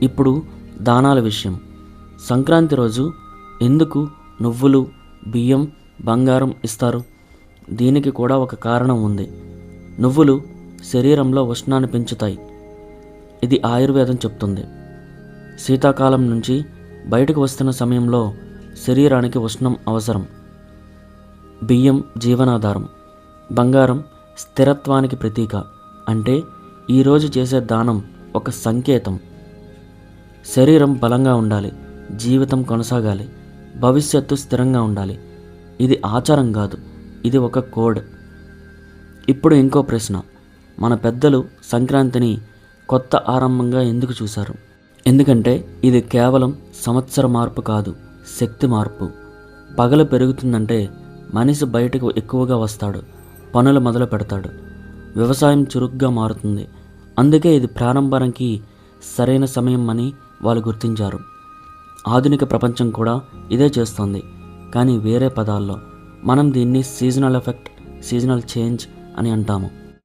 ఇప్పుడు దానాల విషయం. సంక్రాంతి రోజు ఎందుకు నువ్వులు, బియ్యం, బంగారం ఇస్తారు? దీనికి కూడా ఒక కారణం ఉంది. నువ్వులు శరీరంలో ఉష్ణాన్ని పెంచుతాయి. ఇది ఆయుర్వేదం చెప్తుంది. శీతాకాలం నుంచి బయటకు వస్తున్న సమయంలో శరీరానికి ఉష్ణం అవసరం. బియ్యం జీవనాధారం, బంగారం స్థిరత్వానికి ప్రతీక. అంటే ఈరోజు చేసే దానం ఒక సంకేతం. శరీరం బలంగా ఉండాలి, జీవితం కొనసాగాలి, భవిష్యత్తు స్థిరంగా ఉండాలి. ఇది ఆచారం కాదు, ఇది ఒక కోడ్. ఇప్పుడు ఇంకో ప్రశ్న. మన పెద్దలు సంక్రాంతిని కొత్త ఆరంభంగా ఎందుకు చూశారు? ఎందుకంటే ఇది కేవలం సంవత్సర మార్పు కాదు, శక్తి మార్పు. పగలు పెరుగుతుందంటే మనిషి బయటకు ఎక్కువగా వస్తాడు, పనులు మొదలు పెడతాడు, వ్యవసాయం చురుగ్గా మారుతుంది. అందుకే ఇది ప్రారంభానికి సరైన సమయం అని వాళ్ళు గుర్తించారు. ఆధునిక ప్రపంచం కూడా ఇదే చేస్తుంది, కానీ వేరే పదాల్లో. మనం దీన్ని సీజనల్ ఎఫెక్ట్, సీజనల్ చేంజ్ అని అంటాము.